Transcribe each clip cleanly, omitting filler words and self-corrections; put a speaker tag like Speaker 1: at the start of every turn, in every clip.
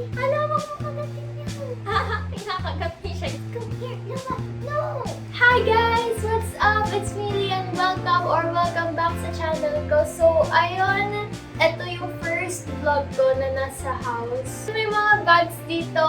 Speaker 1: Alam mo kakagatin yan. Haha, pinakagat niya siya. Come here, Lama. No! Hi guys! What's up? It's me, Lian. Welcome back sa channel ko. So, ayun. Ito yung first vlog ko na nasa house. May mga bags dito.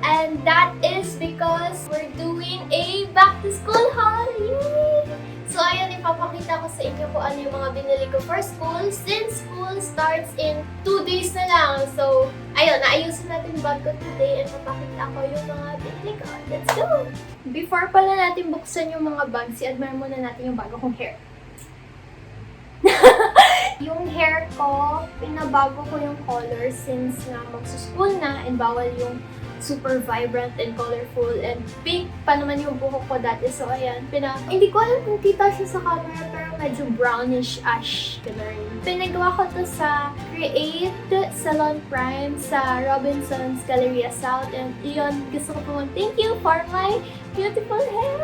Speaker 1: And that is because we're doing a back to school haul. Yay! So, ayun, ipapakita ko sa inyo kung ano yung mga binili ko for school since school starts in 2 days na lang. So, ayun, naayusin natin bag ko today and papakita ko yung mga binili ko. Let's go! Before pala natin buksan yung mga bags, i-admire muna natin yung bago kong hair. Yung hair ko, pinabago ko yung color since nga magsuschool na and bawal yung super vibrant and colorful and pink pa naman yung buhok ko dati. So, ayan. Hindi ko alam kung kita siya sa camera pero medyo brownish ash color. Pinagawa ko to sa Create Salon Prime sa Robinson's Galleria South. And iyon, gusto ko po thank you for my beautiful hair!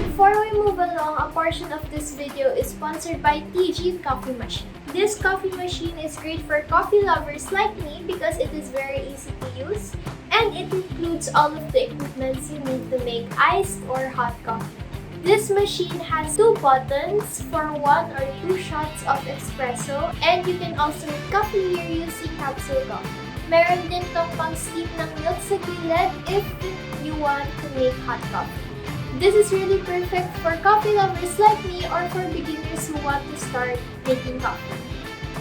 Speaker 1: Before we move along, a portion of this video is sponsored by TG Coffee Machine. This coffee machine is great for coffee lovers like me because it is very easy to use and it includes all of the equipments you need to make iced or hot coffee. This machine has 2 buttons for 1 or 2 shots of espresso and you can also make coffee here using capsule coffee. Meron din tong pang-steam ng milk sa gilid if you want to make hot coffee. This is really perfect for coffee lovers like me or for beginners who want to start making coffee.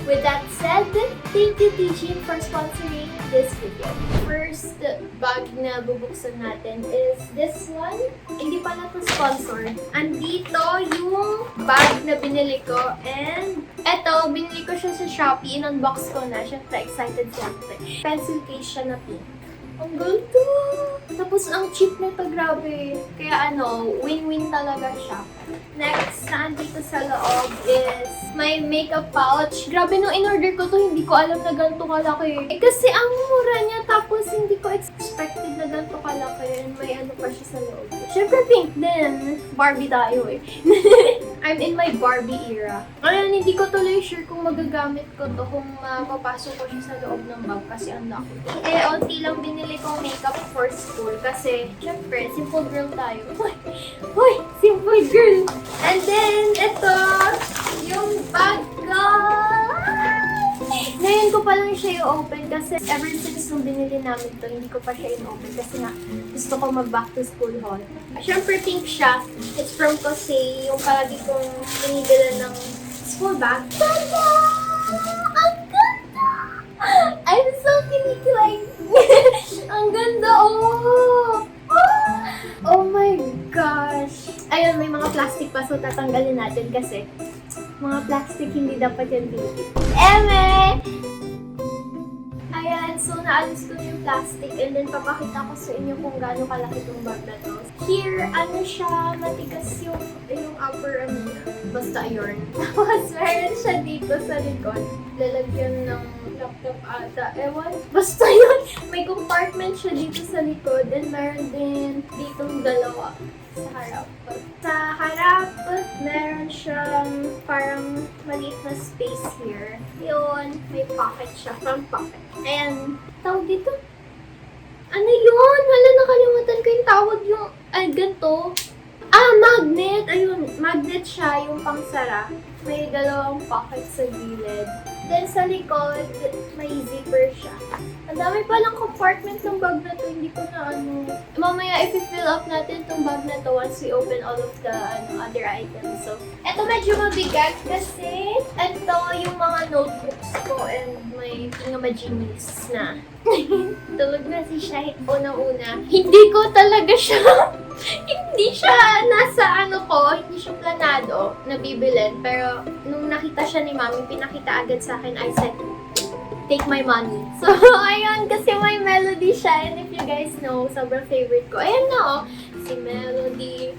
Speaker 1: With that said, thank you TG for sponsoring this video. First bag na bubuksan natin is this one. Hindi pa na to sponsored. Andito yung bag na binili ko and eto, binili ko siya sa Shopee. In-unbox ko na. Siyempre, excited siya. Pencil case siya na pink. Ang ganda! Tapos, ang cheap nito, grabe. Kaya win-win talaga siya. Next, na andito sa loob is my makeup pouch. Grabe, nung in-order ko to, hindi ko alam na ganito kalaki. Kasi ang mura niya, tapos hindi ko expected na ganito kalaki. And may pa siya sa loob. Siyempre, pink din. Barbie tayo eh. I'm in my Barbie era. Ngayon, hindi ko tuloy sure kung magagamit ko to, kung mapapasok ko siya sa loob ng bag kasi ang laki. Unti lang binili kong makeup for school kasi, syempre, simple girl tayo. Hoy! Simple girl! And then, ito, yung bag ko! Ngayon ko pa lang siya i-open kasi ever since nung binili namin to, hindi ko pa siya i-open kasi nga gusto ko mag-back to school haul. Siyempre, pink siya. It's from Kosei, yung palagi kong pinigila ng school bag. Tada! Ang ganda! I'm so kinikilig! Ang ganda, oh! Oh my gosh! Ayun, may mga plastic pa, so tatanggalin natin kasi mga plastic hindi dapat yan dito. Eme! Ayan, so naalis ko yung plastic and then papakita ko sa inyo kung gaano kalaki itong bag na to. Here, siya, matigas yung upper niya. Basta yun. Tapos meron siya dito sa likod. Lalagyan ng laptop ata. Ewan. Basta yun. May compartment siya dito sa likod and meron din ditong dalawa sa harap. Sa harap, meron siyang parang maliit na space here. Yun, may pocket siya. Front pocket. Ayan. Tawag dito? Ano yun? Hala, nakalimutan ko yung tawag yung, ganito. Magnet! Ayun, magnet siya, yung pangsara. May 2 pocket sa gilid. Then sa likod, may zipper siya. Ang dami palang compartment ng bag na to, hindi ko na Mamaya, if-fill up natin itong bag na to once we open all of the other items. So, eto medyo mabigat kasi ito yung mga notebooks ko and may majinies na. Tulog na si Shahid unang-una. Hindi ko talaga siya hindi siya nasa hindi siya planado na bibilin. Pero nung nakita siya ni Mami, pinakita agad sa akin, I said, take my money. So, ayun, kasi may Melody siya. And if you guys know, sobrang favorite ko. Ayan na, si Melody.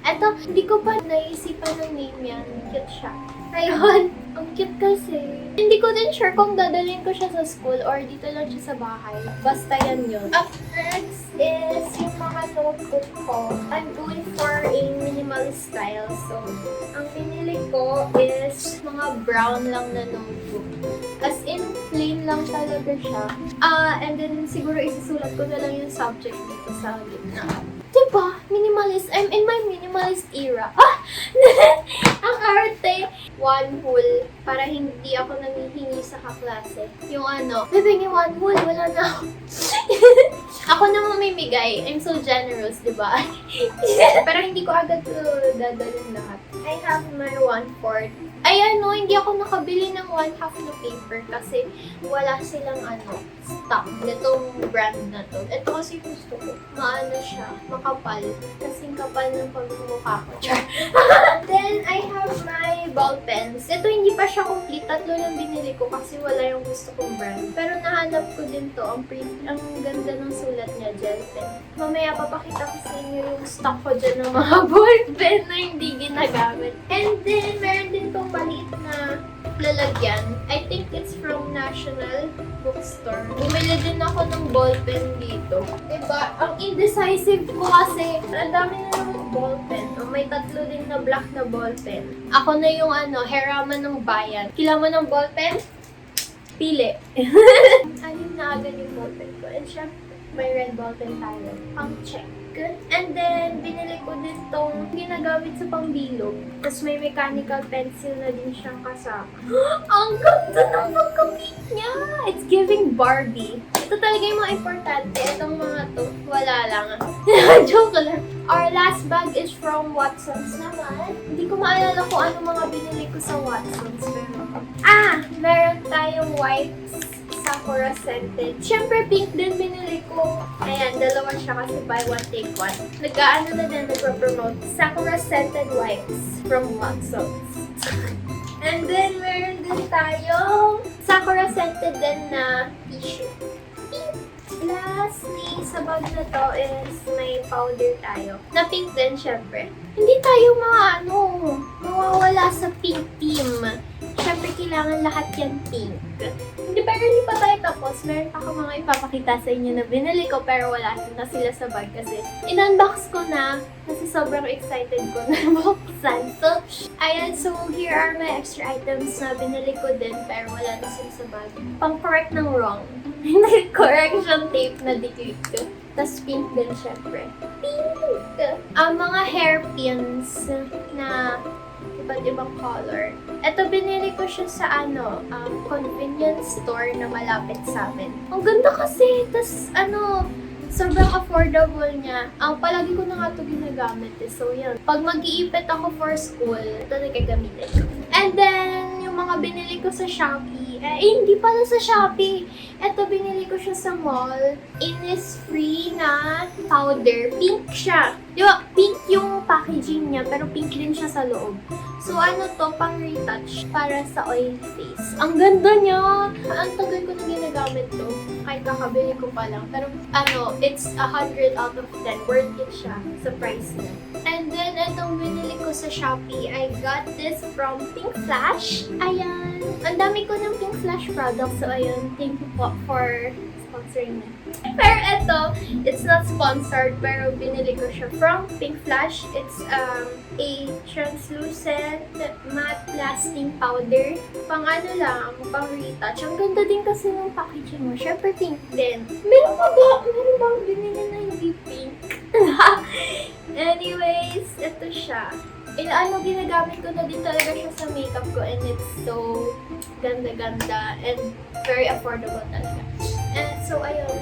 Speaker 1: Eto, hindi ko pa naisipan ng name yan. Cute siya. Ayun, ang cute kasi. Hindi ko din sure kung dadalhin ko siya sa school or dito lang siya sa bahay. Basta yan yun. Up next is yung mga notebook ko. I'm going for a minimalist style. So, ang pinili ko is mga brown lang na notebook. As in, plain lang talaga siya. And then siguro isusulat ko na lang yung subject dito sa gitna. Diba? Minimalist. I'm in my minimalist era. Ang arte. One whole. Para hindi ako nanghihingi sa kaklase. Yung bibigyan one whole. Wala na ako. Ako naman may migay. I'm so generous, diba? Pero hindi ko agad dadalhin lahat. I have my 1/4. Ay hindi ako nakabili ng 1/2 na paper kasi wala silang stock nitong brand na to. Ito kasi gusto ko. Maano siya, makapal. Kasing kapal ng pagmumukha ko. Char. Then, I have my ball pens. Ito hindi pa siya complete. 3 lang binili ko kasi wala yung gusto kong brand. Pero nahanap ko din to. Ang ganda ng sulat niya, gel pen. Mamaya papakita ko sa inyo yung stock ko dyan ng mga ball pen na hindi ginagamit. And then, meron din tong maliit na lalagyan. I think it's from National Bookstore. Bumili din ako ng ball pen dito. Diba? Ang indecisive ko kasi, ang dami na naman ball pen. May 3 din na black na ball pen. Ako na yung heraman ng bayan. Kailangan mo ng ball pen? Pili. Anim na agad yung ball pen ko. And syempre, may red ball pen tayo. Pang check. And then, binili ko din tong ginagamit sa pangbilog. Tapos may mechanical pencil na din siyang kasama. Ang ganda ng pagkabit niya! It's giving Barbie. Ito talaga yung mga importante. Itong mga to, wala lang. Joke lang. Our last bag is from Watson's naman. Hindi ko maalala kung ano mga binili ko sa Watson's. Pero, meron tayong wipes. Sakura scented. Siyempre, pink din binili ko. Ayan, 2 siya kasi buy one, take one. Nagpa-promote. Sakura scented wipes from Watson's. And then, meron din tayong Sakura scented din na tissue. Lastly, sa bag na to is may powder tayo. Na pink din, syempre. Hindi tayo mawawala sa pink team. Syempre, kailangan lahat yan pink. Pero hindi pa tayo tapos. Meron pa ako mga ipapakita sa inyo na binili ko pero wala na sila sa bag kasi in-unbox ko na kasi sobrang excited ko na buksan. So, ayan. So, here are my extra items na binili ko din pero wala na sila sa bag. Pang-correct ng wrong. Correction tape na dikit ko. Tapos pink din syempre. Pink! Ang mga hairpins na iba't ibang color. Ito, binili ko siya sa convenience store na malapit sa amin. Ang ganda kasi. Tapos, sobrang affordable niya. Palagi ko na nga ito ginagamit. So, yan. Pag mag-iipit ako for school, ito na gagamitin ko. And then, yung mga binili ko sa Shopee, hindi pala sa Shopee. Ito, binili ko siya sa mall. Innisfree na powder. Pink siya. Di ba? Pink yung packaging niya, pero pink din siya sa loob. So, pang retouch para sa oily face. Ang ganda niya! Ang tagal ko na ginagamit to. Kahit kakabili ko pa lang. Pero, it's 100 out of 10. Worth it siya sa price niya. And then, itong binili ko sa Shopee, I got this from Pink Flash. Ayan. Ang dami ko ng Pink Flash products. So, ayun. Thank you po for sponsoring me. Pero ito, it's not sponsored, pero binili ko siya from Pink Flash. It's a translucent matte lasting powder. Pang pang retouch. Ang ganda din kasi ng packaging mo. Syempre pink din. Meron bang binili na hindi pink? Anyways, ito siya. Ginagamit ko na din talaga siya sa makeup ko and it's so ganda-ganda and very affordable talaga. And so, ayun.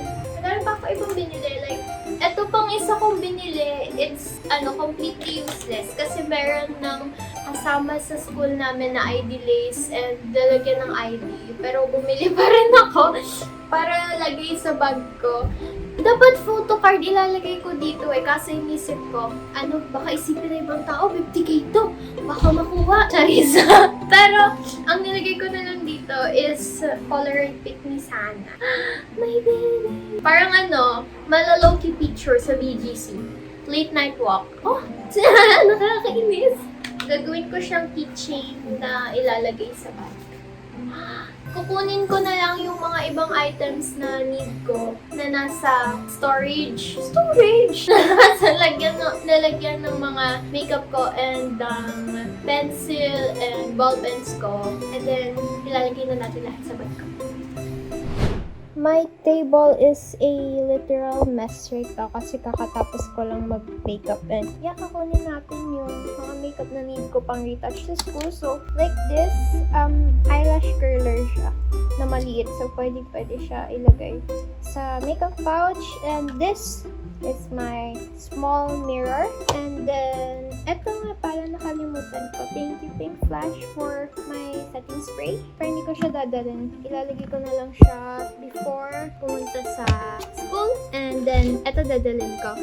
Speaker 1: Meron pa ako ibang binili. Like, eto pang isa kong binili, it's, completely useless. Kasi meron ng kasama sa school namin na ID lace and lalagyan ng ID. Pero bumili pa rin ako para lagay sa bag ko. Dapat photo card ilalagay ko dito kasi inisip ko, baka isipin na ibang tao, 50K to, baka makuha. Charisa. Pero, ang nilagay ko na lang dito is Polaroid pic ni Sana. My baby. Parang malalow-key picture sa BGC. Late night walk. Oh, nakakainis. Gagawin ko siyang keychain na ilalagay sa bag. Kukunin ko na lang yung mga ibang items na need ko na nasa storage. Nasa lalagyan ng mga makeup ko and pencil and ball pens ko. And then, ilalagay na natin lahat sa bag ko. My table is a literal mess right now kasi kakatapos ko lang mag-makeup and kukunin natin yung mga makeup na need ko pang retouch sa school. So, like this, eyelash curler siya na maliit. So, pwede siya ilagay sa makeup pouch. And this is my small mirror. And then, eto nga pala nakalimutan ko. Thank you, Pink Flash, for my setting spray. Pero hindi ko siya dadalhin. Ilalagay ko na lang siya before pumunta sa school. And then, eto dadalhin ko.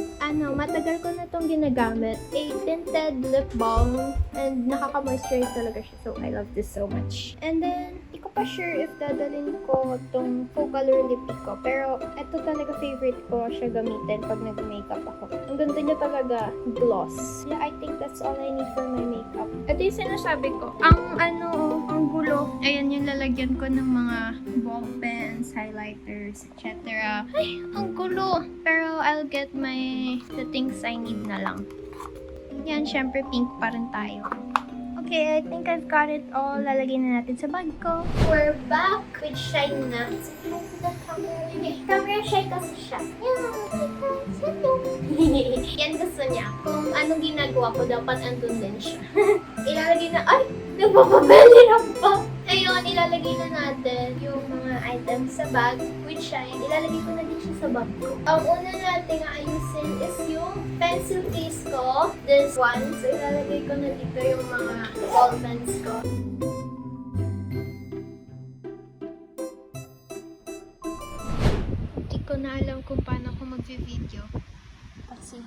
Speaker 1: Matagal ko na tong ginagamit. A tinted lip balm. And nakaka-moisturize talaga siya. So, I love this so much. And then, hindi ko pa sure if dadalhin ko tong full color lipstick ko. Pero, eto talaga favorite ko siya gamitin pag nag-makeup ako. Ang ganda niya talaga, gloss. Yeah, I think that's all I need for my makeup. Ito yung sinasabi ko. Ang gulo. Ayan yung lalagyan ko ng mga ball pens, highlighters, etc. Ay, ang gulo. Pero I'll get the things I need na lang. Yan, syempre pink pa rin tayo. Okay, I think I've got it all. Lalagay na natin sa bag ko. We're back with Shine na. Camera shy kasi siya. Yan gusto niya. Kung anong ginagawa ko, dapat andun din siya. Ilalagay na, ay! Nagpapabeli na pa! Ayun, ilalagay na natin yung mga items sa bag with Shine. Ilalagay ko na din siya sa bag ko. Ang una natin ayusin is yung pencil case ko. This one. So, ilalagay ko na dito yung mga ball pens ko. Hindi ko na alam kung paano ako mag-video. Kasi,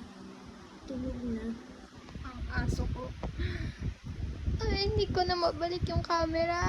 Speaker 1: tulog na ang aso ko. Ay, hindi ko na mabalik yung camera.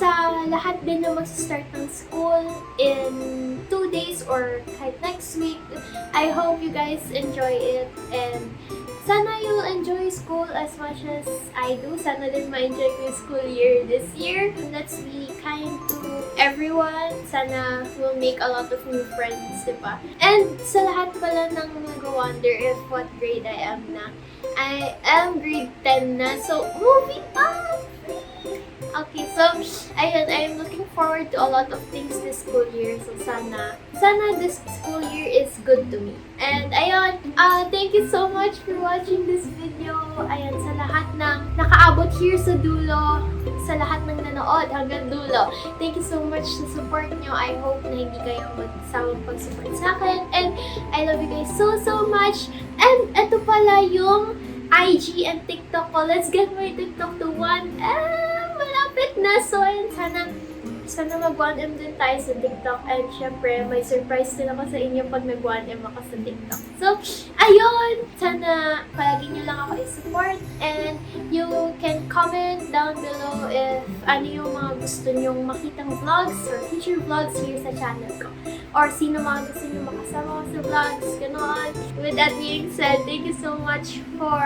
Speaker 1: Sa lahat din na mag-start ng school in 2 days or kahit next week, I hope you guys enjoy it and sana you'll enjoy school as much as I do. Sana din ma-enjoy ko yung school year this year. Let's be kind to everyone. Sana we'll make a lot of new friends, diba? And sa lahat pala ng nag-wonder if what grade I am na, I am grade 10 na. So, moving on! Okay, so, ayun, I'm looking forward to a lot of things this school year. So, sana this school year is good to me. And, ayun, thank you so much for watching this video. Ayun, sa lahat ng nakaabot here sa dulo, sa lahat ng nanood hanggang dulo. Thank you so much sa support nyo. I hope na hindi kayo magsawang pag-support sa akin. And, I love you guys so much. And, ito pala yung IG and TikTok ko. Let's get my TikTok to 1M! Malapit na. So, ayun, sana sana mag-1M din tayo sa TikTok. And syempre, may surprise din ako sa inyo pag nag-1M ako sa TikTok. So, ayun! Sana palagi nyo lang ako i-support. And you can comment down below if ano yung mga gusto nyong makitang vlogs or future vlogs here sa channel ko. Or sino mga gusto nyo makasama ko sa vlogs, gano'n. With that being said, thank you so much for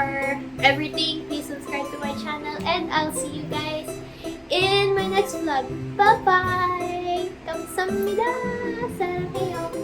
Speaker 1: everything. Please subscribe to my channel and I'll see you guys in my next vlog. Bye-bye! Kamsahamnida! Sarang kayo!